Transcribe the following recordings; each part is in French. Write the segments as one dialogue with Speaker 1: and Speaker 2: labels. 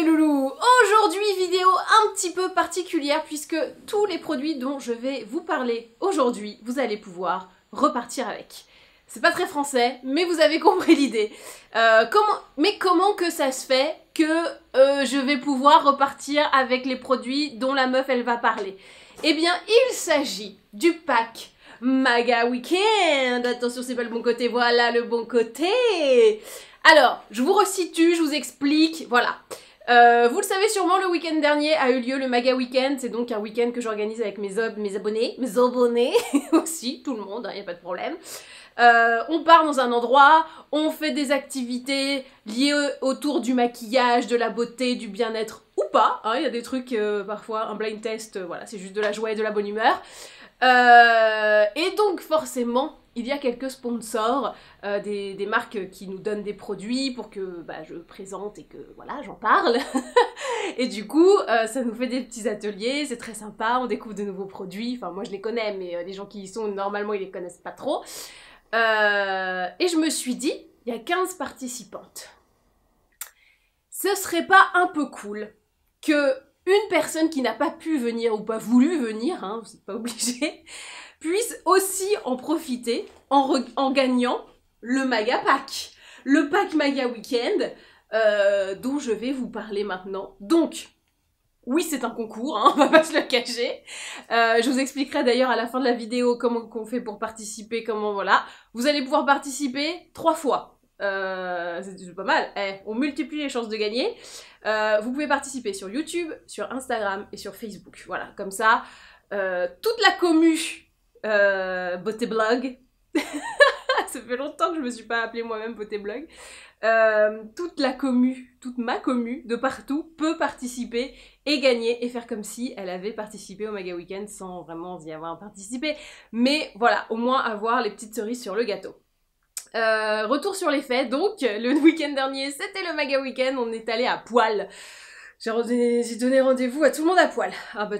Speaker 1: loulous. Aujourd'hui, vidéo un petit peu particulière puisque tous les produits dont je vais vous parler aujourd'hui, vous allez pouvoir repartir avec. C'est pas très français, mais vous avez compris l'idée. Comment que ça se fait que je vais pouvoir repartir avec les produits dont la meuf elle va parler? Eh bien, il s'agit du pack Maga Weekend. Attention, c'est pas le bon côté, voilà le bon côté. Alors, je vous resitue, je vous explique, voilà. Vous le savez sûrement, le week-end dernier a eu lieu le Maga Weekend. C'est donc un week-end que j'organise avec mes abonnés aussi, tout le monde, y a pas de problème. On part dans un endroit, on fait des activités liées autour du maquillage, de la beauté, du bien-être ou pas. Il y a des trucs, parfois, un blind test, voilà, c'est juste de la joie et de la bonne humeur. Et donc forcément, il y a quelques sponsors, des marques qui nous donnent des produits pour que je présente et que voilà, j'en parle. Et du coup, ça nous fait des petits ateliers, c'est très sympa, on découvre de nouveaux produits. Enfin, moi je les connais, mais les gens qui y sont, normalement, ils les connaissent pas trop. Et je me suis dit, il y a 15 participantes. Ce serait pas un peu cool que une personne qui n'a pas pu venir ou pas voulu venir, hein, vous n'êtes pas obligé, puisse aussi en profiter en gagnant le Maga Pack. Le pack Maga Weekend, dont je vais vous parler maintenant. Donc, oui, c'est un concours, hein, on va pas se le cacher. Je vous expliquerai d'ailleurs à la fin de la vidéo comment on fait pour participer, comment voilà. Vous allez pouvoir participer 3 fois. C'est pas mal, on multiplie les chances de gagner. Vous pouvez participer sur YouTube, sur Instagram et sur Facebook. Voilà, comme ça, toute la commu Beauté Blog, ça fait longtemps que je me suis pas appelée moi-même Beauté Blog, toute ma commu de partout peut participer et gagner et faire comme si elle avait participé au Maga Weekend sans vraiment y avoir participé. Mais voilà, au moins avoir les petites cerises sur le gâteau. Retour sur les faits, donc le week-end dernier c'était le Maga Weekend, on est allé à poil. J'ai donné rendez-vous à tout le monde à poil.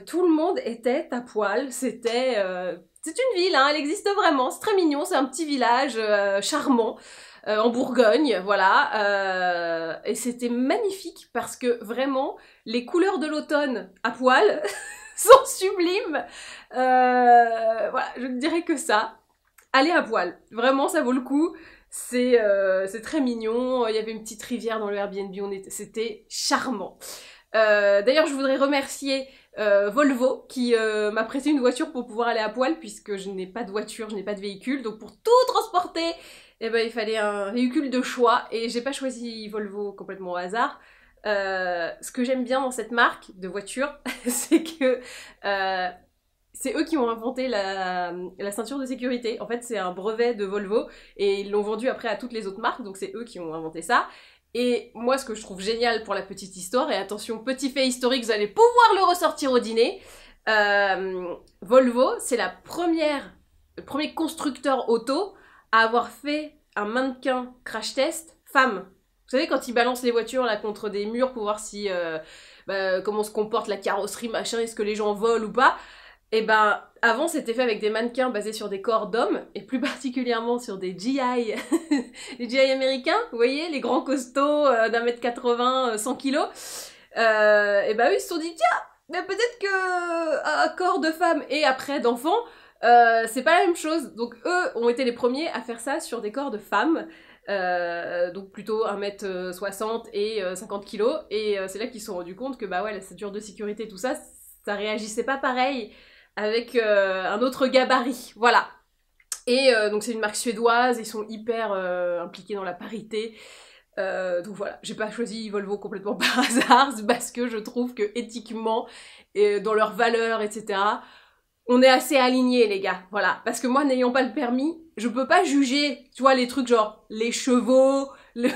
Speaker 1: Tout le monde était à poil, c'était... c'est une ville, hein, elle existe vraiment, c'est très mignon, c'est un petit village charmant en Bourgogne, voilà. Et c'était magnifique parce que vraiment, les couleurs de l'automne à poil sont sublimes. Voilà, je ne dirais que ça. Allez à poil, vraiment ça vaut le coup, c'est très mignon, il y avait une petite rivière dans le Airbnb, c'était charmant. D'ailleurs je voudrais remercier Volvo qui m'a prêté une voiture pour pouvoir aller à poil puisque je n'ai pas de voiture, je n'ai pas de véhicule, donc pour tout transporter, il fallait un véhicule de choix et j'ai pas choisi Volvo complètement au hasard. Ce que j'aime bien dans cette marque de voiture, c'est que... c'est eux qui ont inventé la ceinture de sécurité. En fait, c'est un brevet de Volvo et ils l'ont vendu après à toutes les autres marques, donc c'est eux qui ont inventé ça. Et moi, ce que je trouve génial pour la petite histoire, et attention, petit fait historique, vous allez pouvoir le ressortir au dîner, Volvo, c'est le premier constructeur auto à avoir fait un mannequin crash test femme. Vous savez, quand ils balancent les voitures là contre des murs pour voir si comment se comporte la carrosserie, machin, est-ce que les gens volent ou pas. Et avant c'était fait avec des mannequins basés sur des corps d'hommes, et plus particulièrement sur des GI, les GI américains, vous voyez, les grands costauds d'1m80, 100 kg. Eux ils se sont dit, tiens, peut-être que un corps de femme et après d'enfants, c'est pas la même chose. Donc eux ont été les premiers à faire ça sur des corps de femmes. Donc plutôt 1m60 et 50 kg. Et c'est là qu'ils se sont rendus compte que la ceinture de sécurité, tout ça, ça réagissait pas pareil avec un autre gabarit, voilà. Et donc c'est une marque suédoise, ils sont hyper impliqués dans la parité. Donc voilà, j'ai pas choisi Volvo complètement par hasard, parce que je trouve que éthiquement, et dans leurs valeurs, etc., on est assez alignés, les gars, voilà. Parce que moi, n'ayant pas le permis, je peux pas juger, tu vois, les trucs genre les chevaux, je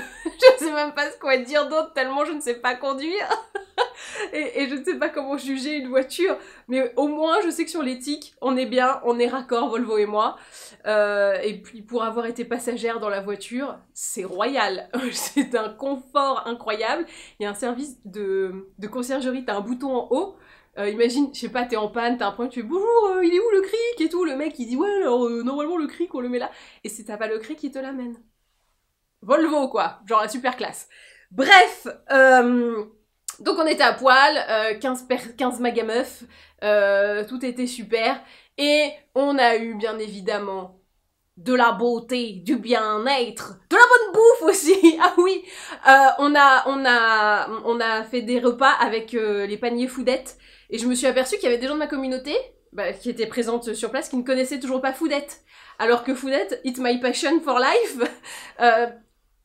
Speaker 1: sais même pas quoi dire d'autre, tellement je ne sais pas conduire. et je ne sais pas comment juger une voiture, mais au moins je sais que sur l'éthique, on est bien, on est raccord, Volvo et moi. Et puis pour avoir été passagère dans la voiture, c'est royal. C'est un confort incroyable. Il y a un service de conciergerie, t'as un bouton en haut. Imagine, je sais pas, t'es en panne, t'as un problème, tu fais bonjour, il est où le cric et tout, le mec il dit ouais alors normalement le cric on le met là, et si t'as pas le cric il te l'amène. Volvo quoi, genre la super classe. Bref, Donc on était à poil, 15 magameufs, tout était super, et on a eu bien évidemment de la beauté, du bien-être, de la bonne bouffe aussi. Ah oui, on a fait des repas avec les paniers Foodette, et je me suis aperçue qu'il y avait des gens de ma communauté qui étaient présentes sur place qui ne connaissaient toujours pas Foodette, alors que Foodette, it's my passion for life.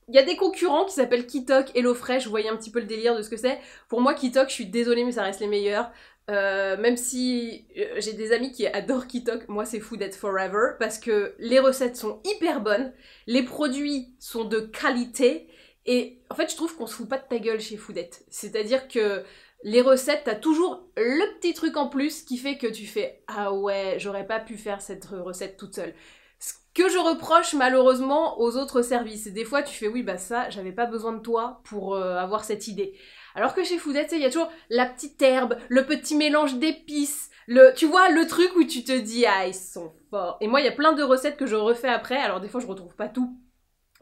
Speaker 1: Il y a des concurrents qui s'appellent Kitok, HelloFresh, vous voyez un petit peu le délire de ce que c'est. Pour moi, Kitok, je suis désolée, mais ça reste les meilleurs. Même si j'ai des amis qui adorent Kitok, moi c'est Foodette Forever, parce que les recettes sont hyper bonnes, les produits sont de qualité, et en fait je trouve qu'on se fout pas de ta gueule chez Foodette. C'est-à-dire que les recettes, t'as toujours le petit truc en plus qui fait que tu fais « Ah ouais, j'aurais pas pu faire cette recette toute seule ». Ce que je reproche malheureusement aux autres services. Des fois tu fais oui bah ça, j'avais pas besoin de toi pour avoir cette idée. Alors que chez Foodette, il y a toujours la petite herbe, le petit mélange d'épices, tu vois, le truc où tu te dis ah ils sont forts. Et moi il y a plein de recettes que je refais après, alors des fois je retrouve pas tout,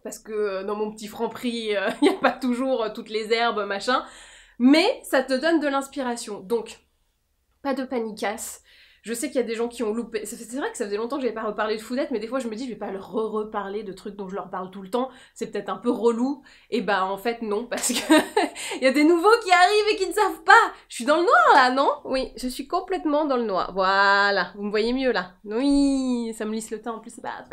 Speaker 1: parce que dans mon petit Franprix, il n'y a pas toujours toutes les herbes, machin, mais ça te donne de l'inspiration. Donc, pas de panicasse. Je sais qu'il y a des gens qui ont loupé. C'est vrai que ça faisait longtemps que j'avais pas reparlé de Foodette, mais des fois je me dis je vais pas leur reparler de trucs dont je leur parle tout le temps, c'est peut-être un peu relou. Et bah en fait non, parce que il y a des nouveaux qui arrivent et qui ne savent pas. Je suis dans le noir là, non? Oui, je suis complètement dans le noir. Voilà, vous me voyez mieux là. Oui, ça me lisse le teint en plus, c'est pas...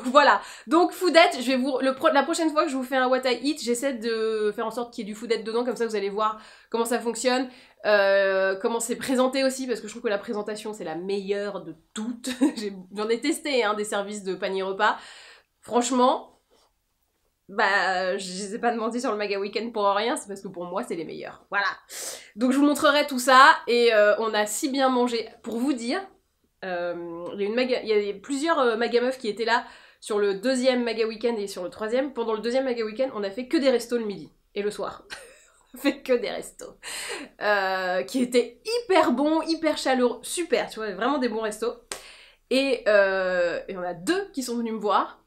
Speaker 1: voilà. Donc Foodette, je vais la prochaine fois que je vous fais un What I Eat, j'essaie de faire en sorte qu'il y ait du Foodette dedans, comme ça vous allez voir comment ça fonctionne, comment c'est présenté aussi, parce que je trouve que la présentation c'est la meilleure de toutes. J'en ai testé des services de panier repas. Franchement, bah je les ai pas demandé sur le Maga Weekend pour rien, c'est parce que pour moi c'est les meilleurs. Voilà. Donc je vous montrerai tout ça, et on a si bien mangé. Pour vous dire, il y a plusieurs magameufs qui étaient là sur le deuxième Maga Weekend et sur le troisième. Pendant le deuxième Maga Weekend, on a fait que des restos le midi et le soir. On fait que des restos qui étaient hyper bons, hyper chaleureux, super, tu vois, vraiment des bons restos. Et on a deux qui sont venus me voir,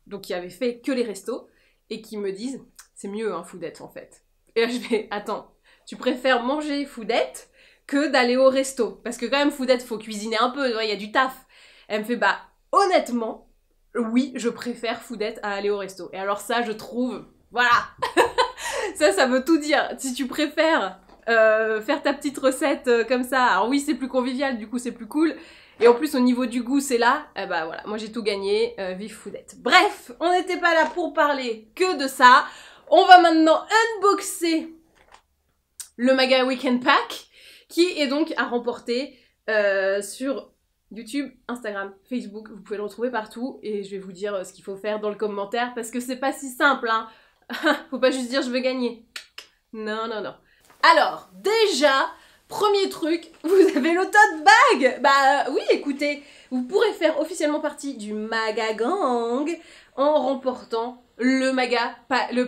Speaker 1: donc qui avaient fait que les restos, et qui me disent c'est mieux Foodette en fait. Et là je vais attends, tu préfères manger Foodette que d'aller au resto, parce que quand même Foodette faut cuisiner un peu, il y a du taf. Elle me fait bah honnêtement oui je préfère Foodette à aller au resto. Et alors ça je trouve, voilà. ça veut tout dire. Si tu préfères faire ta petite recette comme ça, alors oui c'est plus convivial, du coup c'est plus cool, et en plus au niveau du goût c'est là, bah voilà, moi j'ai tout gagné, vive Foodette. Bref, on n'était pas là pour parler que de ça, on va maintenant unboxer le Maga Weekend Pack, qui est donc à remporter sur YouTube, Instagram, Facebook, vous pouvez le retrouver partout, et je vais vous dire ce qu'il faut faire dans le commentaire, parce que c'est pas si simple, hein. Faut pas juste dire je veux gagner. Non, non, non. Alors, déjà, premier truc, vous avez le tote bag. Bah oui, écoutez, vous pourrez faire officiellement partie du Maga Gang en remportant le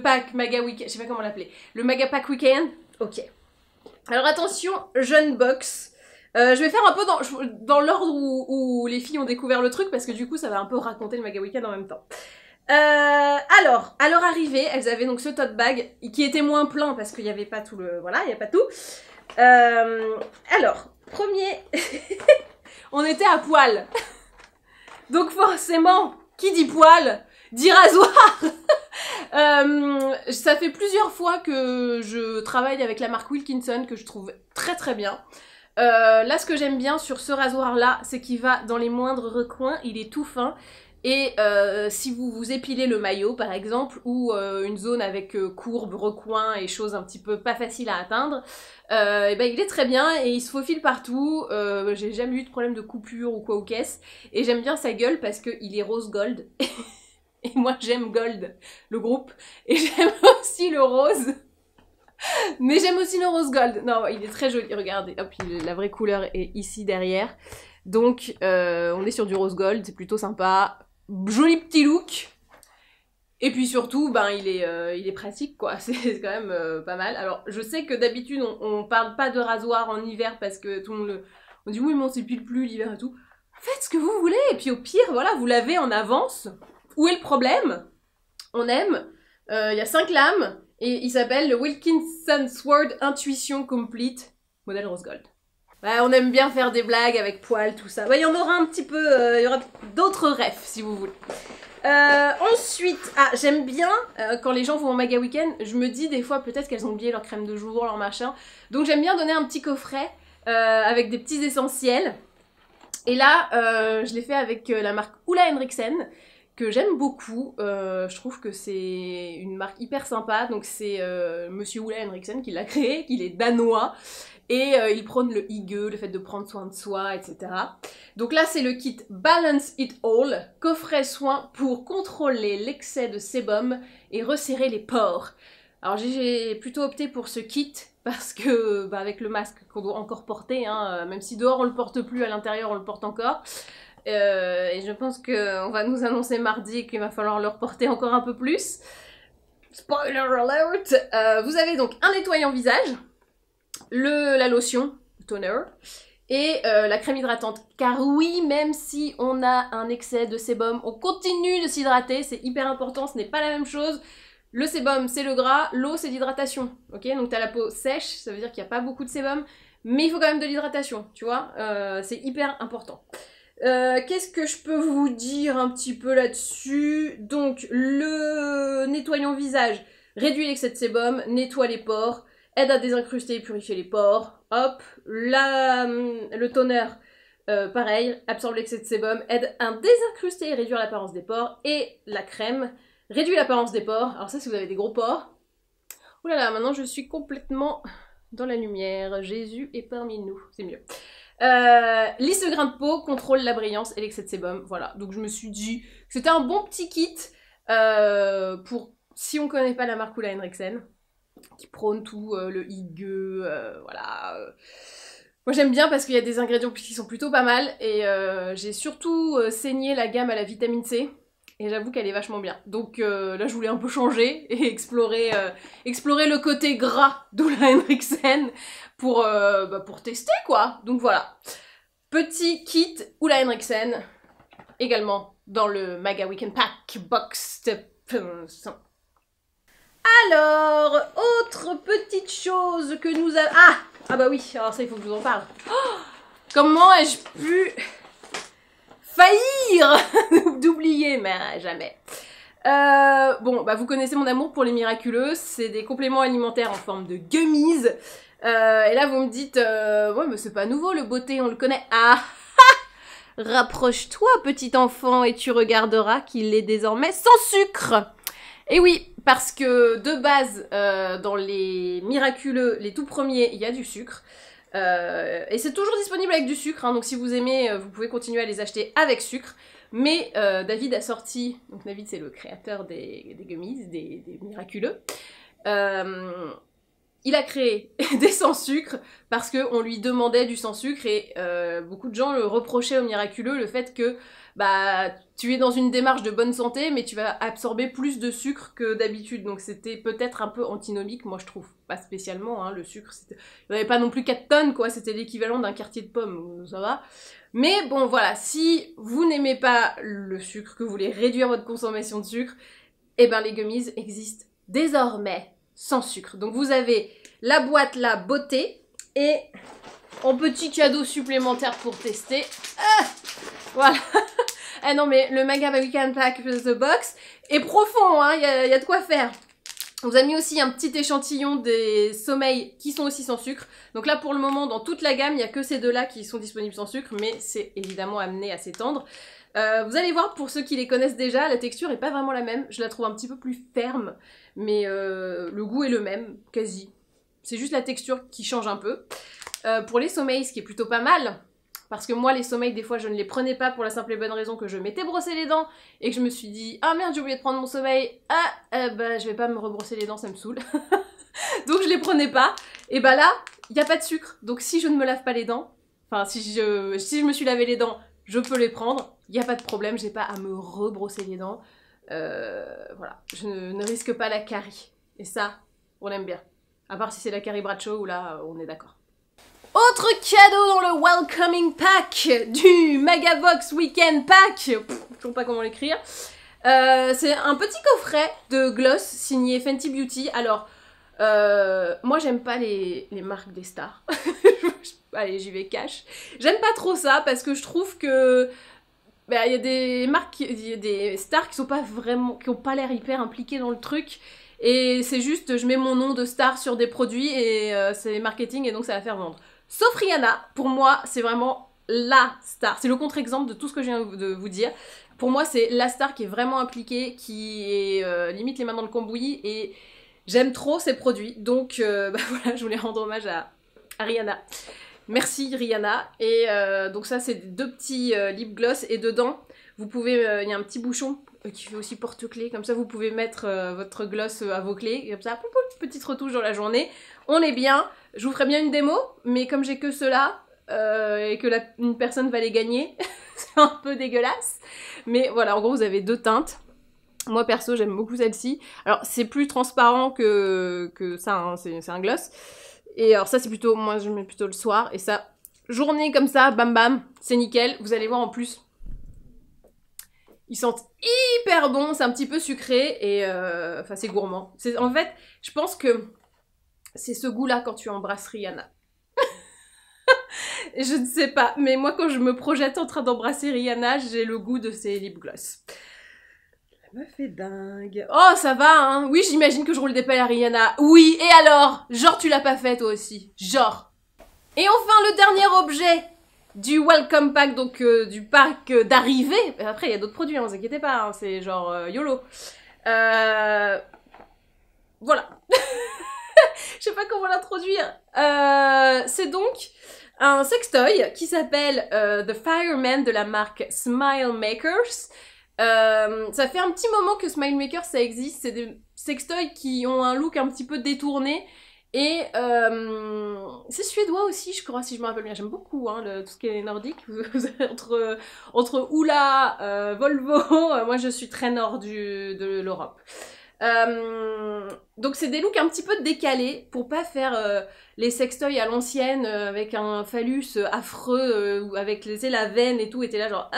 Speaker 1: pack Maga Weekend, je sais pas comment l'appeler, le Maga Pack Weekend. Ok. Alors attention, jeune box. Je vais faire un peu dans l'ordre où les filles ont découvert le truc, parce que du coup ça va un peu raconter le Maga Weekend en même temps. Alors, à leur arrivée, elles avaient donc ce tote bag qui était moins plein parce qu'il n'y avait pas tout le... Voilà, il n'y a pas tout. Alors, premier... on était à poil. Donc forcément, qui dit poil, dit rasoir. Ça fait plusieurs fois que je travaille avec la marque Wilkinson, que je trouve très très bien. Là, ce que j'aime bien sur ce rasoir-là, c'est qu'il va dans les moindres recoins, il est tout fin. Et si vous vous épilez le maillot par exemple, ou une zone avec courbes, recoins et choses un petit peu pas faciles à atteindre, et ben il est très bien et il se faufile partout. J'ai jamais eu de problème de coupure ou quoi ou qu'est-ce. Et j'aime bien sa gueule parce qu'il est rose gold. Et moi j'aime Gold, le groupe, et j'aime aussi le rose. Mais j'aime aussi le rose gold. Non, il est très joli, regardez, hop, la vraie couleur est ici derrière. Donc on est sur du rose gold, c'est plutôt sympa. Joli petit look. Et puis surtout, ben il est pratique quoi, c'est quand même pas mal. Alors je sais que d'habitude on parle pas de rasoir en hiver parce que tout le monde on dit oui mais on s'épile plus l'hiver et tout. Faites ce que vous voulez, et puis au pire, voilà, vous lavez en avance. Où est le problème? On aime, il y a 5 lames, Et il s'appelle le Wilkinson Sword Intuition Complete, modèle rose gold. Ouais, on aime bien faire des blagues avec poils, tout ça. Ouais, il y en aura un petit peu, il y aura d'autres refs si vous voulez. Ensuite, j'aime bien quand les gens vont au Maga Weekend, je me dis des fois peut-être qu'elles ont oublié leur crème de jour, leur machin. Donc j'aime bien donner un petit coffret avec des petits essentiels. Et là, je l'ai fait avec la marque Ulla Henriksen, que j'aime beaucoup. Je trouve que c'est une marque hyper sympa. Donc c'est Monsieur Ulla Henriksen qui l'a créé, qu'il est danois. Et il prône le hygge, le fait de prendre soin de soi, etc. Donc là, c'est le kit Balance It All, coffret soin pour contrôler l'excès de sébum et resserrer les pores. Alors j'ai plutôt opté pour ce kit parce que, avec le masque qu'on doit encore porter, hein, même si dehors on le porte plus, à l'intérieur on le porte encore. Et je pense qu'on va nous annoncer mardi qu'il va falloir le reporter encore un peu plus. Spoiler alert. Vous avez donc un nettoyant visage, la lotion, le toner, et la crème hydratante. Car oui, même si on a un excès de sébum, on continue de s'hydrater, c'est hyper important, ce n'est pas la même chose. Le sébum, c'est le gras, l'eau, c'est l'hydratation. Ok, donc t'as la peau sèche, ça veut dire qu'il n'y a pas beaucoup de sébum, mais il faut quand même de l'hydratation, tu vois, c'est hyper important. Qu'est-ce que je peux vous dire un petit peu là-dessus? Donc, le nettoyant visage réduit l'excès de sébum, nettoie les pores, aide à désincruster et purifier les pores. Hop, le toner, pareil, absorbe l'excès de sébum, aide à désincruster et réduire l'apparence des pores. Et la crème réduit l'apparence des pores. Alors ça, si vous avez des gros pores. Ouh là là, maintenant je suis complètement dans la lumière. Jésus est parmi nous, c'est mieux. Lisse le grain de peau, contrôle la brillance et l'excès de sébum. Voilà, donc je me suis dit que c'était un bon petit kit pour, si on connaît pas la marque Ulla Henriksen, qui prône tout le hygge, voilà. Moi j'aime bien parce qu'il y a des ingrédients qui sont plutôt pas mal et j'ai surtout saigné la gamme à la vitamine C et j'avoue qu'elle est vachement bien. Donc là je voulais un peu changer et explorer le côté gras d'Ulla Henriksen pour tester quoi. Donc voilà, petit kit Ulla Henriksen, également dans le Maga Weekend Pack Box. Alors, autre petite chose que nous avons... Ah bah oui, alors ça il faut que je vous en parle. Oh, comment ai-je pu faillir d'oublier? Mais jamais. Bon, bah vous connaissez mon amour pour les miraculeux, c'est des compléments alimentaires en forme de gummies. Et là vous me dites, ouais mais c'est pas nouveau, le beauté on le connaît. Rapproche-toi petit enfant et tu regarderas qu'il est désormais sans sucre. Et oui, parce que de base, dans les miraculeux, les tout premiers, il y a du sucre. Et c'est toujours disponible avec du sucre, hein, donc si vous aimez, vous pouvez continuer à les acheter avec sucre. Mais David a sorti, donc David c'est le créateur des gummies, des miraculeux, il a créé des sans sucre parce qu'on lui demandait du sans sucre et beaucoup de gens le reprochaient aux miraculeux, le fait que tu es dans une démarche de bonne santé mais tu vas absorber plus de sucre que d'habitude, donc c'était peut-être un peu antinomique, moi je trouve pas spécialement, hein, le sucre, il n'y avait pas non plus 4 tonnes quoi, c'était l'équivalent d'un quartier de pommes, ça va. Mais bon voilà, si vous n'aimez pas le sucre, que vous voulez réduire votre consommation de sucre, et ben les gummies existent désormais sans sucre. Donc vous avez la boîte là, beauté, et en petit cadeau supplémentaire pour tester, voilà. Ah non mais le Maga Weekend Pack The Box est profond, hein, y a de quoi faire. On vous a mis aussi un petit échantillon des sommeils qui sont aussi sans sucre. Donc là pour le moment dans toute la gamme, il n'y a que ces deux-là qui sont disponibles sans sucre, mais c'est évidemment amené à s'étendre. Vous allez voir, pour ceux qui les connaissent déjà, la texture est pas vraiment la même. Je la trouve un petit peu plus ferme, mais le goût est le même, quasi. C'est juste la texture qui change un peu. Pour les sommeils, ce qui est plutôt pas mal, parce que moi les sommeils des fois je ne les prenais pas pour la simple et bonne raison que je m'étais brossé les dents et que je me suis dit ah merde j'ai oublié de prendre mon sommeil, je vais pas me rebrosser les dents, ça me saoule. Donc je les prenais pas, et bah là il n'y a pas de sucre, donc si je ne me lave pas les dents, enfin si je me suis lavé les dents, je peux les prendre, il n'y a pas de problème, j'ai pas à me rebrosser les dents. Voilà, je ne risque pas la carie, et ça on aime bien, à part si c'est la carie Bradshaw où là on est d'accord. Autre cadeau dans le Welcoming Pack du Magavox Weekend Pack, je ne sais pas comment l'écrire. C'est un petit coffret de gloss signé Fenty Beauty. Alors, moi j'aime pas les marques des stars. Allez, j'y vais cash. J'aime pas trop ça parce que je trouve que bah, y a des marques, y a des stars qui sont pas vraiment, qui ont pas l'air hyper impliquées dans le truc. Et c'est juste, je mets mon nom de star sur des produits et c'est marketing et donc ça va faire vendre. Sauf Rihanna, pour moi, c'est vraiment la star. C'est le contre-exemple de tout ce que je viens de vous dire. Pour moi, c'est la star qui est vraiment impliquée, qui est limite les mains dans le cambouis et j'aime trop ses produits. Donc bah voilà, je voulais rendre hommage à Rihanna. Merci Rihanna. Et donc ça, c'est deux petits lip gloss et dedans, vous pouvez, il y a un petit bouchon qui fait aussi porte-clés, comme ça vous pouvez mettre votre gloss à vos clés, et comme ça, pou, pou, petite retouche dans la journée. On est bien. Je vous ferai bien une démo, mais comme j'ai que ceux-là, et que une personne va les gagner, c'est un peu dégueulasse. Mais voilà, en gros, vous avez deux teintes. Moi, perso, j'aime beaucoup celle-ci. Alors, c'est plus transparent que ça, hein, c'est un gloss. Et alors ça, c'est plutôt, moi, je mets plutôt le soir. Et ça, journée comme ça, bam bam, c'est nickel. Vous allez voir en plus, ils sentent hyper bon, c'est un petit peu sucré et enfin c'est gourmand. En fait, je pense que c'est ce goût-là quand tu embrasses Rihanna. Je ne sais pas, mais moi quand je me projette en train d'embrasser Rihanna, j'ai le goût de ses lip gloss. La meuf est dingue. Oh, ça va, hein. Oui, j'imagine que je roule des pelles à Rihanna. Oui, et alors? Genre, tu l'as pas fait toi aussi. Genre. Et enfin, le dernier objet du Welcome Pack, donc du pack d'arrivée. Après, il y a d'autres produits, hein, vous inquiétez pas, hein, c'est genre YOLO. Voilà. Je sais pas comment l'introduire. C'est donc un sextoy qui s'appelle The Fireman de la marque Smile Makers. Ça fait un petit moment que Smile Makers ça existe, c'est des sextoys qui ont un look un petit peu détourné. Et c'est suédois aussi, je crois, si je me rappelle bien. J'aime beaucoup hein, tout ce qui est nordique. Entre Oula, Volvo, moi je suis très nord de l'Europe. Donc c'est des looks un petit peu décalés pour pas faire les sextoys à l'ancienne avec un phallus affreux avec la veine et tout. Et t'es là genre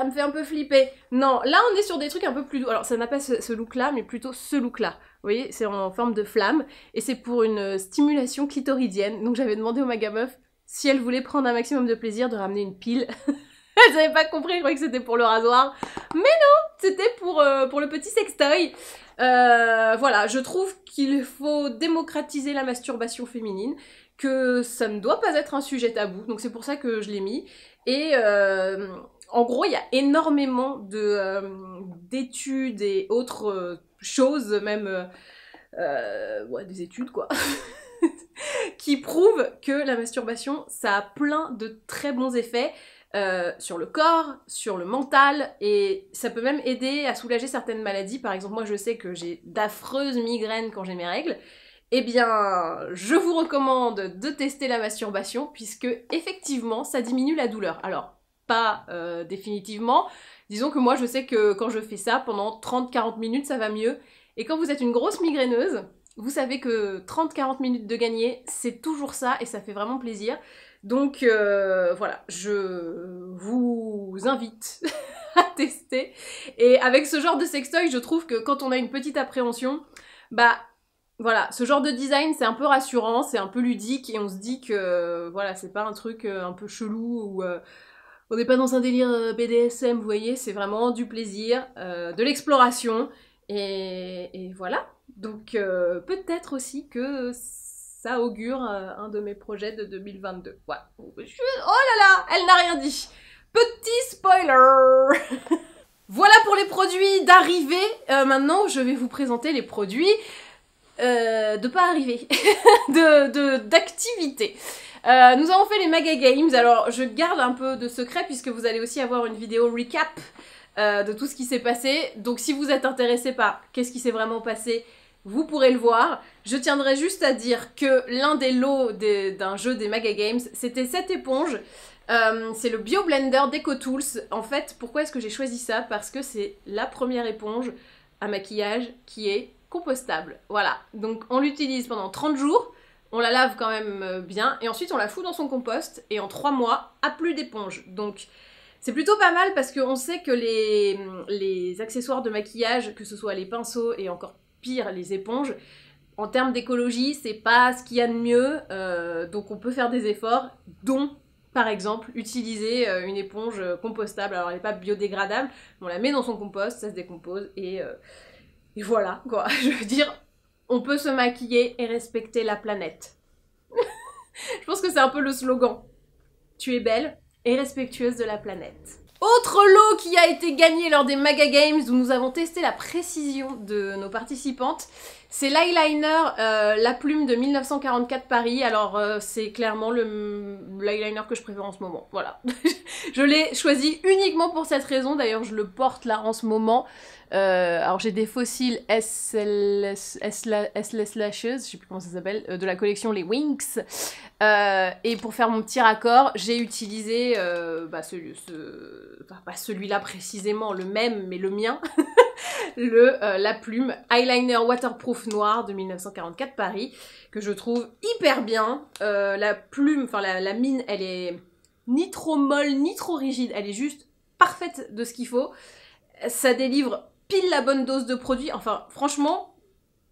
Speaker 1: me fait un peu flipper. Non, là on est sur des trucs un peu plus doux. Alors ça n'a pas ce look là, mais plutôt ce look là. Vous voyez, c'est en forme de flamme et c'est pour une stimulation clitoridienne. Donc j'avais demandé au Magameuf si elle voulait prendre un maximum de plaisir de ramener une pile. Elle n'avait pas compris, elle croyait que c'était pour le rasoir. Mais non, c'était pour le petit sextoy. Voilà, je trouve qu'il faut démocratiser la masturbation féminine, que ça ne doit pas être un sujet tabou. Donc c'est pour ça que je l'ai mis. Et en gros, il y a énormément d'études et autres choses, même ouais, des études quoi, qui prouvent que la masturbation, ça a plein de très bons effets sur le corps, sur le mental, et ça peut même aider à soulager certaines maladies. Par exemple, moi je sais que j'ai d'affreuses migraines quand j'ai mes règles. Eh bien, je vous recommande de tester la masturbation, puisque effectivement, ça diminue la douleur. Alors, pas définitivement. Disons que moi, je sais que quand je fais ça, pendant 30-40 minutes, ça va mieux. Et quand vous êtes une grosse migraineuse, vous savez que 30-40 minutes de gagner, c'est toujours ça, et ça fait vraiment plaisir. Donc, voilà, je vous invite à tester. Et avec ce genre de sextoy, je trouve que quand on a une petite appréhension, bah... Voilà, ce genre de design, c'est un peu rassurant, c'est un peu ludique, et on se dit que, voilà, c'est pas un truc un peu chelou, ou on n'est pas dans un délire BDSM, vous voyez, c'est vraiment du plaisir, de l'exploration, et voilà. Donc, peut-être aussi que ça augure un de mes projets de 2022. Voilà. Oh là là, elle n'a rien dit. Petit spoiler. Voilà pour les produits d'arrivée. Maintenant, je vais vous présenter les produits de pas arriver, d'activité. Nous avons fait les Maga Games, alors je garde un peu de secret puisque vous allez aussi avoir une vidéo recap de tout ce qui s'est passé. Donc si vous êtes intéressé par qu'est-ce qui s'est vraiment passé, vous pourrez le voir. Je tiendrai juste à dire que l'un des lots d'un jeu des Maga Games, c'était cette éponge. C'est le Bio Blender d'EcoTools. En fait, pourquoi est-ce que j'ai choisi ça? Parce que c'est la première éponge à maquillage qui est compostable. Voilà, donc on l'utilise pendant 30 jours, on la lave quand même bien, et ensuite on la fout dans son compost, et en 3 mois, à plus d'éponge. Donc C'est plutôt pas mal parce qu'on sait que les accessoires de maquillage, que ce soit les pinceaux et encore pire les éponges, en termes d'écologie, c'est pas ce qu'il y a de mieux, donc on peut faire des efforts, dont par exemple utiliser une éponge compostable. Alors elle n'est pas biodégradable, on la met dans son compost, ça se décompose et voilà quoi. Je veux dire, on peut se maquiller et respecter la planète. Je pense que c'est un peu le slogan. Tu es belle et respectueuse de la planète. Autre lot qui a été gagné lors des Maga Games où nous avons testé la précision de nos participantes, c'est l'eyeliner La Plume de 1944 Paris. Alors c'est clairement l'eyeliner que je préfère en ce moment, voilà. Je l'ai choisi uniquement pour cette raison, d'ailleurs je le porte là en ce moment. Alors j'ai des fossiles S-Less Lashes, je sais plus comment ça s'appelle, de la collection Les Winx. Et pour faire mon petit raccord, j'ai utilisé celui-là précisément, le même, mais le mien, La Plume Eyeliner Waterproof Noir de 1944 Paris, que je trouve hyper bien. La plume, enfin la mine, elle est ni trop molle, ni trop rigide, elle est juste parfaite de ce qu'il faut. Ça délivre pile la bonne dose de produit. Enfin, franchement,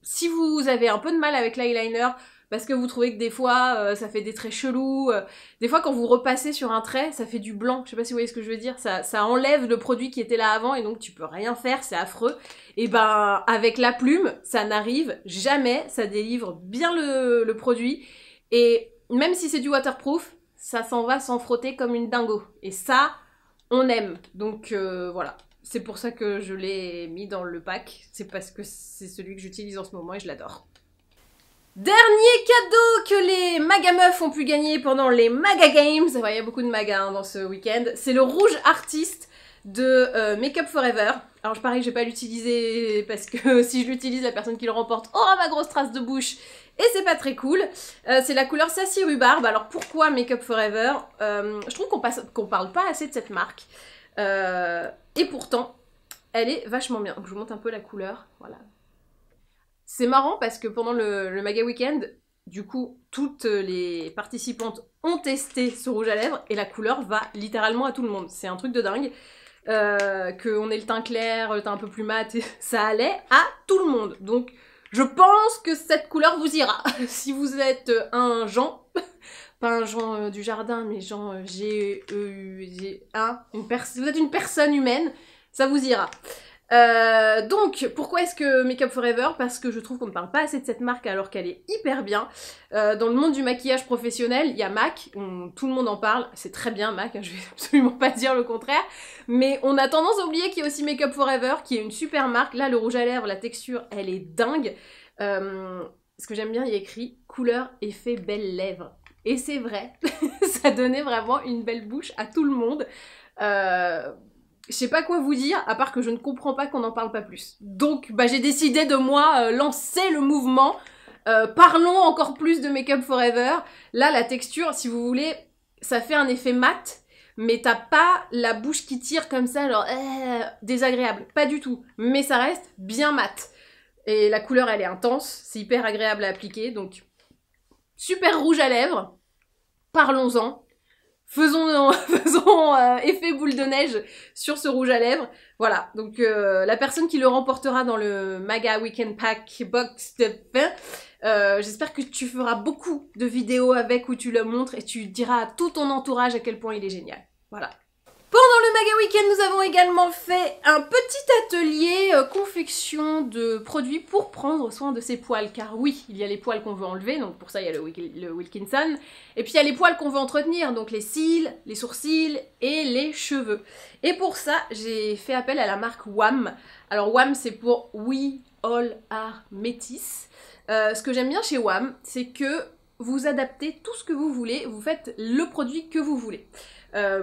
Speaker 1: si vous avez un peu de mal avec l'eyeliner, parce que vous trouvez que des fois, ça fait des traits chelous, des fois quand vous repassez sur un trait, ça fait du blanc, je sais pas si vous voyez ce que je veux dire, ça enlève le produit qui était là avant et donc tu peux rien faire, c'est affreux. Et ben, avec La Plume, ça n'arrive jamais, ça délivre bien le produit, et même si c'est du waterproof, ça s'en va sans frotter comme une dingo. Et ça, on aime. Donc voilà. C'est pour ça que je l'ai mis dans le pack. C'est parce que c'est celui que j'utilise en ce moment et je l'adore. Dernier cadeau que les Maga Meufs ont pu gagner pendant les Maga Games. Il y a beaucoup de Maga dans ce week-end. C'est le rouge artiste de Make Up For Ever. Alors pareil, je vais pas l'utiliser parce que si je l'utilise, la personne qui le remporte aura ma grosse trace de bouche. Et c'est pas très cool. C'est la couleur Sassy Rhubarbe. Alors pourquoi Make Up For Ever? Je trouve qu'on parle pas assez de cette marque. Et pourtant, elle est vachement bien. Donc je vous montre un peu la couleur, voilà. C'est marrant parce que pendant le Maga Weekend, du coup, toutes les participantes ont testé ce rouge à lèvres et la couleur va littéralement à tout le monde. C'est un truc de dingue. Qu'on ait le teint clair, le teint un peu plus mat, ça allait à tout le monde. Donc je pense que cette couleur vous ira. Si vous êtes un Jean... Pas un Jean du jardin, mais Jean G-E-U-G-A. Vous êtes une personne humaine, ça vous ira. Donc, pourquoi est-ce que Make Up For Ever? Parce que je trouve qu'on ne parle pas assez de cette marque alors qu'elle est hyper bien. Dans le monde du maquillage professionnel, il y a MAC, tout le monde en parle, c'est très bien MAC, hein, je vais absolument pas dire le contraire, mais on a tendance à oublier qu'il y a aussi Make Up For Ever, qui est une super marque. Là, le rouge à lèvres, la texture, elle est dingue. Ce que j'aime bien, il y a écrit « Couleur effet belles lèvres ». Et c'est vrai, ça donnait vraiment une belle bouche à tout le monde. Je sais pas quoi vous dire, à part que je ne comprends pas qu'on n'en parle pas plus. Donc j'ai décidé de moi lancer le mouvement. Parlons encore plus de Make Up For Ever. Là, la texture, si vous voulez, ça fait un effet mat, mais t'as pas la bouche qui tire comme ça, genre désagréable. Pas du tout. Mais ça reste bien mat. Et la couleur, elle est intense, c'est hyper agréable à appliquer, donc... Super rouge à lèvres, parlons-en, faisons effet boule de neige sur ce rouge à lèvres. Voilà, donc la personne qui le remportera dans le Maga Weekend Pack Box de pain, j'espère que tu feras beaucoup de vidéos avec où tu le montres et tu diras à tout ton entourage à quel point il est génial. Voilà. Pendant le Maga Weekend, nous avons également fait un petit atelier confection de produits pour prendre soin de ses poils. Car oui, il y a les poils qu'on veut enlever, donc pour ça il y a le Wilkinson. Et puis il y a les poils qu'on veut entretenir, donc les cils, les sourcils et les cheveux. Et pour ça, j'ai fait appel à la marque WAM. Alors WAM, c'est pour We All Are Métis. Ce que j'aime bien chez WAM, c'est que vous adaptez tout ce que vous voulez, vous faites le produit que vous voulez.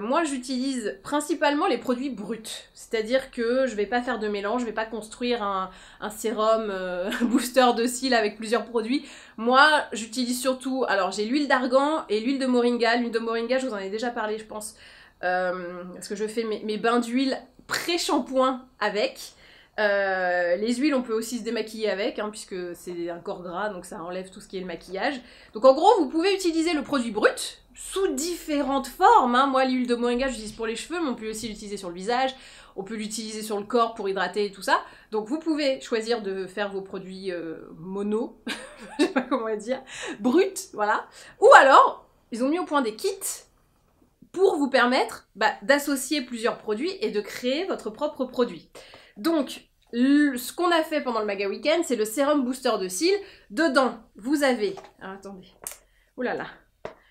Speaker 1: Moi j'utilise principalement les produits bruts, c'est-à-dire que je vais pas faire de mélange, je vais pas construire un sérum booster de cils avec plusieurs produits. Moi j'utilise surtout, alors j'ai l'huile d'argan et l'huile de moringa. L'huile de moringa, je vous en ai déjà parlé je pense, parce que je fais mes bains d'huile pré-shampoing avec. Les huiles, on peut aussi se démaquiller avec, hein, puisque c'est un corps gras, donc ça enlève tout ce qui est le maquillage. Donc en gros, vous pouvez utiliser le produit brut sous différentes formes. Hein. Moi, l'huile de moringa, j'utilise pour les cheveux, mais on peut aussi l'utiliser sur le visage. On peut l'utiliser sur le corps pour hydrater et tout ça. Donc vous pouvez choisir de faire vos produits mono, je sais pas comment dire, bruts, voilà. Ou alors, ils ont mis au point des kits pour vous permettre d'associer plusieurs produits et de créer votre propre produit. Donc, ce qu'on a fait pendant le Maga Weekend, c'est le sérum booster de cils. Dedans, vous avez... Alors, attendez. Ouh là là.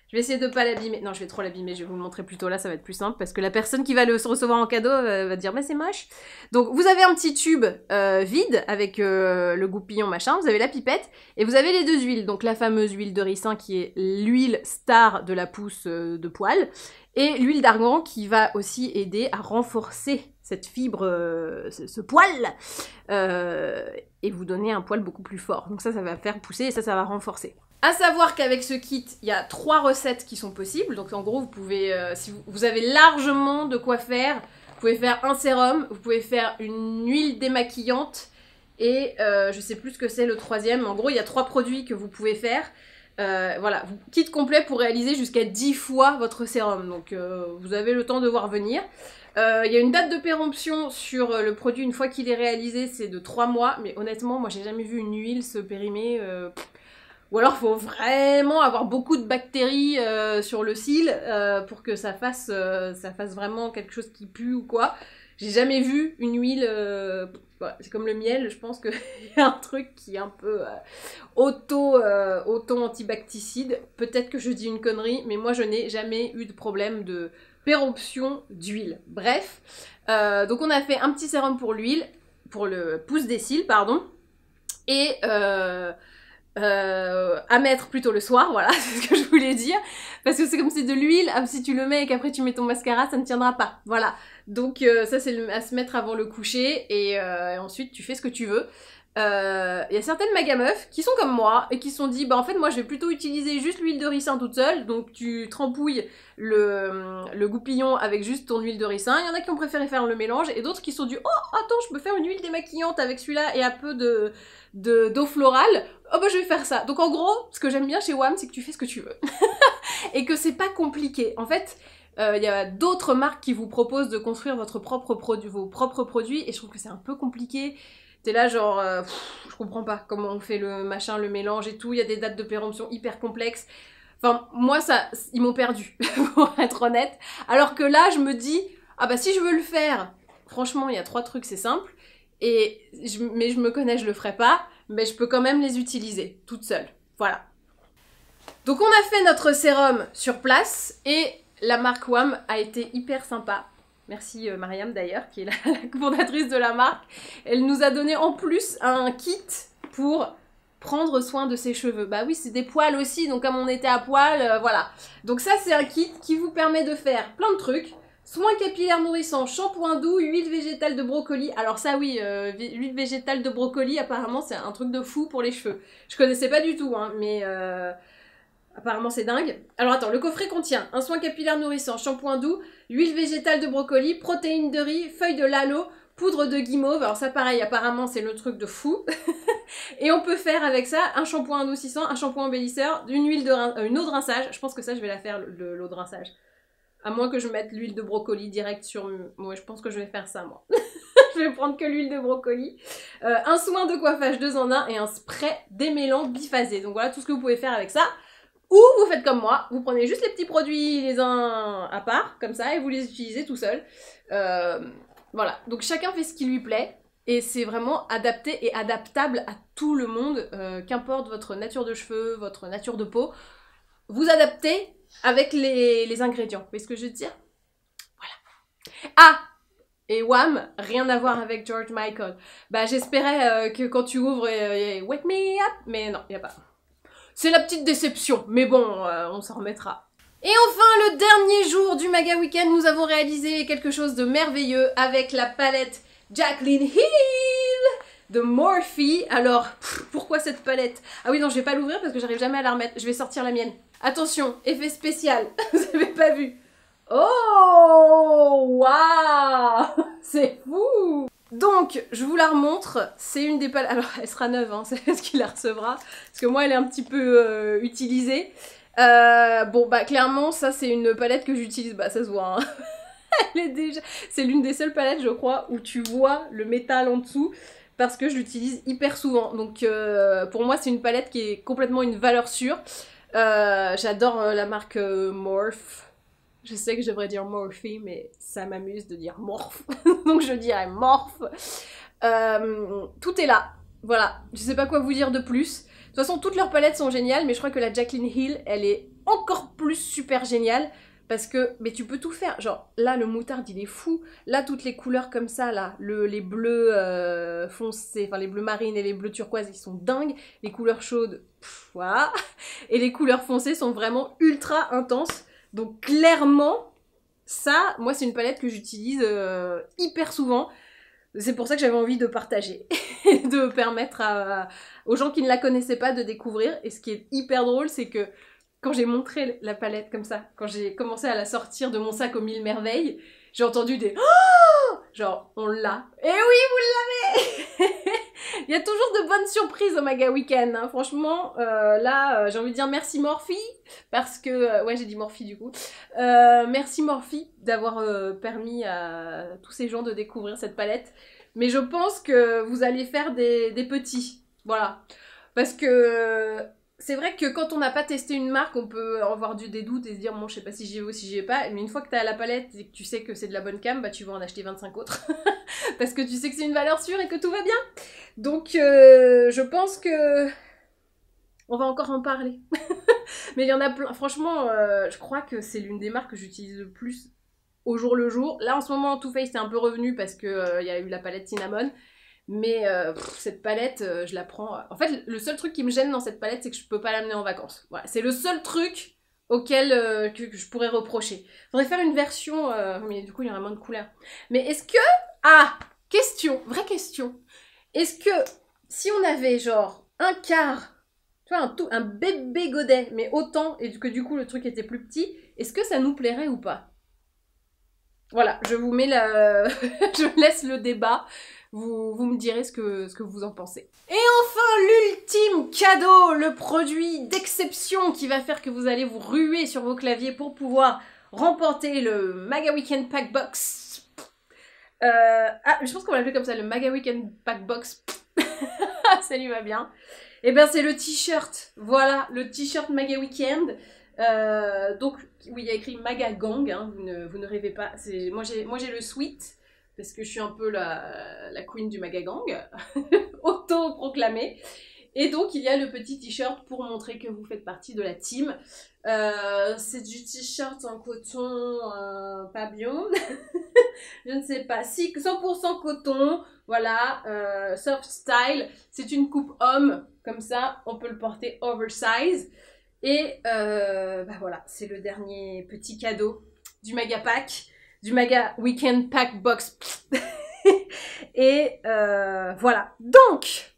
Speaker 1: Je vais essayer de pas l'abîmer. Non, je vais trop l'abîmer, je vais vous le montrer plutôt là, ça va être plus simple, parce que la personne qui va le recevoir en cadeau va dire « mais c'est moche ». Donc, vous avez un petit tube vide avec le goupillon machin, vous avez la pipette, et vous avez les deux huiles. Donc, la fameuse huile de ricin qui est l'huile star de la pousse de poil, et l'huile d'argan qui va aussi aider à renforcer cette fibre, ce poil, et vous donner un poil beaucoup plus fort. Donc ça va faire pousser et ça va renforcer. À savoir qu'avec ce kit, il y a 3 recettes qui sont possibles. Donc en gros, vous pouvez, si vous avez largement de quoi faire, vous pouvez faire un sérum, vous pouvez faire une huile démaquillante et je sais plus ce que c'est le troisième. En gros, il y a 3 produits que vous pouvez faire. Voilà, kit complet pour réaliser jusqu'à 10 fois votre sérum. Donc vous avez le temps de voir venir. Il y a une date de péremption sur le produit une fois qu'il est réalisé, c'est de 3 mois. Mais honnêtement, moi j'ai jamais vu une huile se périmer... Ou alors, il faut vraiment avoir beaucoup de bactéries sur le cil pour que ça fasse vraiment quelque chose qui pue ou quoi. J'ai jamais vu une huile... c'est comme le miel, je pense qu'il y a un truc qui est un peu auto-antibacticide. Peut-être que je dis une connerie, mais moi, je n'ai jamais eu de problème de péremption d'huile. Bref, donc on a fait un petit sérum pour l'huile, pour le pouce des cils, pardon, et... à mettre plutôt le soir, voilà, c'est ce que je voulais dire, parce que c'est comme c'est de l'huile, si tu le mets et qu'après tu mets ton mascara, ça ne tiendra pas, voilà, donc ça c'est à se mettre avant le coucher, et ensuite tu fais ce que tu veux. Il y a certaines magameufs qui sont comme moi, et qui se sont dit, en fait moi je vais plutôt utiliser juste l'huile de ricin toute seule, donc tu trempouilles le goupillon avec juste ton huile de ricin. Il y en a qui ont préféré faire le mélange, et d'autres qui se sont dit, oh attends, je peux faire une huile démaquillante avec celui-là et un peu d'eau florale. Oh je vais faire ça. Donc en gros, ce que j'aime bien chez WAM, c'est que tu fais ce que tu veux. Et que c'est pas compliqué. En fait, il y a d'autres marques qui vous proposent de construire vos propres produits, et je trouve que c'est un peu compliqué. T'es là genre, je comprends pas comment on fait le machin, le mélange et tout, il y a des dates de péremption hyper complexes. Enfin, moi, ils m'ont perdu, pour être honnête. Alors que là, je me dis, si je veux le faire, franchement, il y a 3 trucs, c'est simple. Mais je me connais, je le ferai pas, mais je peux quand même les utiliser, toute seule. Voilà. Donc on a fait notre sérum sur place, et la marque WAM a été hyper sympa. Merci Mariam d'ailleurs, qui est la fondatrice de la marque. Elle nous a donné en plus un kit pour prendre soin de ses cheveux. Bah oui, c'est des poils aussi, donc comme on était à poil, voilà. Donc ça, c'est un kit qui vous permet de faire plein de trucs. Soins capillaires nourrissants, shampoing doux, huile végétale de brocoli. Alors ça oui, l'huile végétale de brocoli, apparemment c'est un truc de fou pour les cheveux. Je connaissais pas du tout, hein, mais... apparemment c'est dingue. Alors attends, le coffret contient un soin capillaire nourrissant, shampoing doux, huile végétale de brocoli, protéines de riz, feuilles de lalo, poudre de guimauve. Alors ça pareil, apparemment c'est le truc de fou. Et on peut faire avec ça un shampoing adoucissant, un shampoing embellisseur, une eau de rinçage. Je pense que ça je vais la faire, l'eau de rinçage. À moins que je mette l'huile de brocoli direct sur... Ouais, je pense que je vais faire ça moi. Je vais prendre que l'huile de brocoli. Un soin de coiffage 2 en 1 et un spray démêlant biphasé. Donc voilà tout ce que vous pouvez faire avec ça. Ou vous faites comme moi, vous prenez juste les petits produits les uns à part, comme ça, et vous les utilisez tout seul. Voilà, donc chacun fait ce qui lui plaît, et c'est vraiment adapté et adaptable à tout le monde, qu'importe votre nature de cheveux, votre nature de peau. Vous adaptez avec les ingrédients, vous voyez ce que je veux dire? Voilà. Ah! Et WAM, rien à voir avec George Michael. J'espérais que quand tu ouvres, Wake me up, mais non, il n'y a pas. C'est la petite déception, mais bon, on s'en remettra. Et enfin, le dernier jour du Maga Weekend, nous avons réalisé quelque chose de merveilleux avec la palette Jaclyn Hill de Morphe. Alors, pourquoi cette palette? Ah oui, non, je vais pas l'ouvrir parce que j'arrive jamais à la remettre. Je vais sortir la mienne. Attention, effet spécial. Vous avez pas vu? Oh, waouh! C'est fou! Donc, je vous la remontre, c'est une des palettes, alors elle sera neuve, hein, c'est ce qu'il la recevra, parce que moi elle est un petit peu utilisée. Bon, bah clairement, ça c'est une palette que j'utilise, bah ça se voit, hein. Elle est déjà... C'est l'une des seules palettes, je crois, où tu vois le métal en dessous, parce que je l'utilise hyper souvent. Donc pour moi, c'est une palette qui est complètement une valeur sûre. J'adore la marque Morphe. Je sais que je devrais dire Morphe, mais ça m'amuse de dire Morphe. Donc je dirais Morphe. Tout est là. Voilà, je sais pas quoi vous dire de plus. De toute façon, toutes leurs palettes sont géniales, mais je crois que la Jaclyn Hill, elle est encore plus super géniale. Parce que, mais tu peux tout faire. Genre, là, le moutarde, il est fou. Là, toutes les couleurs comme ça, là, les bleus foncés, enfin les bleus marines et les bleus turquoises, ils sont dingues. Les couleurs chaudes, voilà. Et les couleurs foncées sont vraiment ultra intenses. Donc, clairement, ça, moi, c'est une palette que j'utilise hyper souvent. C'est pour ça que j'avais envie de partager et de permettre aux gens qui ne la connaissaient pas de découvrir. Et ce qui est hyper drôle, c'est que quand j'ai montré la palette comme ça, quand j'ai commencé à la sortir de mon sac aux 1000 merveilles, j'ai entendu des oh, genre on l'a. Et oui, vous l'avez. Il y a toujours de bonnes surprises au Maga Weekend, hein. Franchement, là, j'ai envie de dire merci Morphe, parce que... ouais, j'ai dit Morphe du coup. Merci Morphe d'avoir permis à tous ces gens de découvrir cette palette. Mais je pense que vous allez faire des petits, voilà. Parce que... c'est vrai que quand on n'a pas testé une marque, on peut avoir des doutes et se dire bon, je sais pas si j'y vais ou si j'y vais pas. Mais une fois que tu as la palette et que tu sais que c'est de la bonne cam, bah tu vas en acheter 25 autres. Parce que tu sais que c'est une valeur sûre et que tout va bien. Donc je pense que on va encore en parler. Mais il y en a plein. Franchement, je crois que c'est l'une des marques que j'utilise le plus au jour le jour. Là en ce moment, Too Faced est un peu revenu parce que y a eu la palette Cinnamon. Mais cette palette, je la prends... En fait, le seul truc qui me gêne dans cette palette, c'est que je peux pas l'amener en vacances. Voilà, c'est le seul truc auquel que je pourrais reprocher. Faudrait faire une version... mais du coup, il y aurait moins de couleurs. Mais est-ce que... Ah, question, vraie question. Est-ce que si on avait genre un quart, tu vois, un bébé godet, mais autant, et que du coup le truc était plus petit, est-ce que ça nous plairait ou pas? Voilà, je vous mets la... je laisse le débat. Vous me direz ce que vous en pensez. Et enfin, l'ultime cadeau, le produit d'exception qui va faire que vous allez vous ruer sur vos claviers pour pouvoir remporter le Maga Weekend Pack Box. Je pense qu'on va l'appeler comme ça, le Maga Weekend Pack Box. Ça lui va bien. Et ben c'est le t-shirt. Voilà, le t-shirt Maga Weekend. Donc, oui, il y a écrit Maga Gang, hein, vous ne rêvez pas. Moi j'ai le sweat. Parce que je suis un peu la queen du Maga Gang, auto-proclamée. Et donc, il y a le petit t-shirt pour montrer que vous faites partie de la team. C'est du t-shirt en coton, pas bio. Je ne sais pas. Si, 100% coton, voilà, soft style. C'est une coupe homme, comme ça, on peut le porter oversize. Et bah voilà, c'est le dernier petit cadeau du Maga Pack. Du Maga Weekend Pack Box. Et voilà. Donc,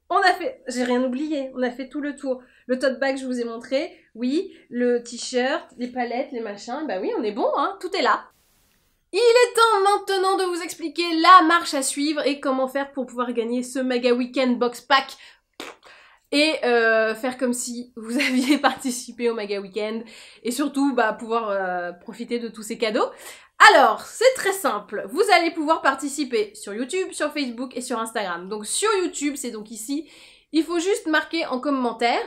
Speaker 1: on a fait... J'ai rien oublié. On a fait tout le tour. Le tote bag, je vous ai montré. Oui. Le t-shirt, les palettes, les machins. Bah oui, on est bon, hein. Tout est là. Il est temps maintenant de vous expliquer la marche à suivre et comment faire pour pouvoir gagner ce Maga Weekend Box Pack. Et faire comme si vous aviez participé au Maga Weekend. Et surtout, bah, pouvoir profiter de tous ces cadeaux. Alors, c'est très simple. Vous allez pouvoir participer sur YouTube, sur Facebook et sur Instagram. Donc sur YouTube, c'est donc ici, il faut juste marquer en commentaire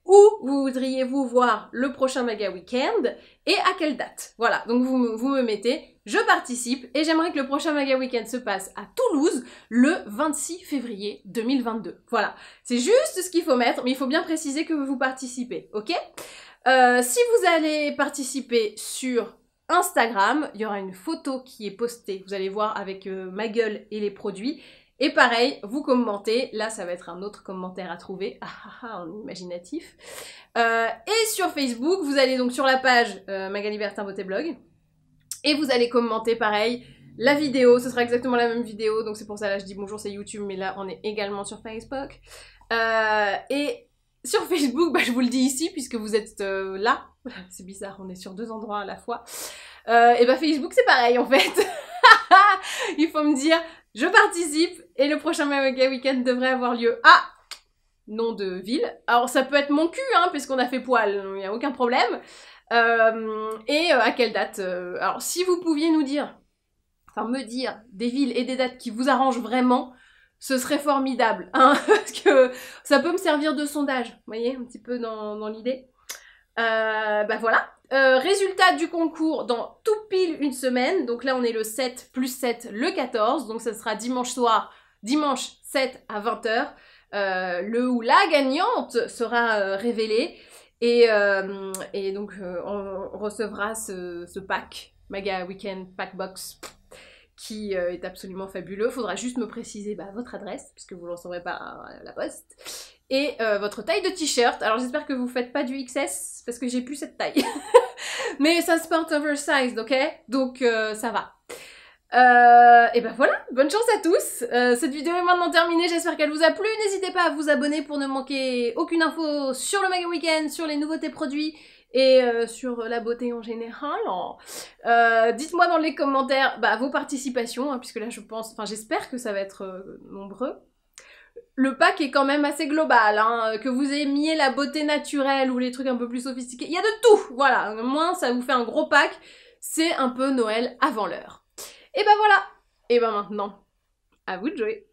Speaker 1: où vous voudriez vous voir le prochain Maga Weekend et à quelle date. Voilà, donc vous me mettez, je participe et j'aimerais que le prochain Maga Weekend se passe à Toulouse le 26 février 2022. Voilà, c'est juste ce qu'il faut mettre, mais il faut bien préciser que vous participez, ok? Si vous allez participer sur Instagram, il y aura une photo qui est postée, vous allez voir avec ma gueule et les produits. Et pareil, vous commentez, là ça va être un autre commentaire à trouver, en imaginatif. Et sur Facebook, vous allez donc sur la page Magali Bertin Beauté Blog, et vous allez commenter pareil, la vidéo, ce sera exactement la même vidéo, donc c'est pour ça là je dis bonjour c'est YouTube, mais là on est également sur Facebook. Et sur Facebook, bah, je vous le dis ici, puisque vous êtes là, c'est bizarre, on est sur deux endroits à la fois. Et bah Facebook c'est pareil en fait. Il faut me dire, je participe et le prochain Mega Weekend devrait avoir lieu à nom de ville. Alors ça peut être mon cul, hein, puisqu'on a fait poil, il n'y a aucun problème. Et à quelle date alors si vous pouviez nous dire, enfin me dire des villes et des dates qui vous arrangent vraiment, ce serait formidable, hein, parce que ça peut me servir de sondage, vous voyez, un petit peu dans l'idée. Bah voilà. Résultat du concours dans tout pile une semaine, donc là on est le 7 plus 7 le 14, donc ça sera dimanche soir, dimanche 7 à 20h, le ou la gagnante sera révélée. Et donc on recevra ce pack, Mega Weekend Pack Box, qui est absolument fabuleux. Faudra juste me préciser votre adresse, puisque vous ne le recevrez pas à la poste, et votre taille de t-shirt. Alors j'espère que vous faites pas du XS, parce que j'ai plus cette taille. Mais ça se porte oversized, ok? Donc ça va. Et ben voilà, bonne chance à tous. Cette vidéo est maintenant terminée, j'espère qu'elle vous a plu. N'hésitez pas à vous abonner pour ne manquer aucune info sur le Mega Weekend, sur les nouveautés produits et sur la beauté en général. Dites-moi dans les commentaires vos participations, hein, puisque là je pense, enfin j'espère que ça va être nombreux. Le pack est quand même assez global, hein, que vous aimiez la beauté naturelle ou les trucs un peu plus sophistiqués, il y a de tout, voilà, au moins ça vous fait un gros pack, c'est un peu Noël avant l'heure. Et ben voilà, et ben maintenant, à vous de jouer.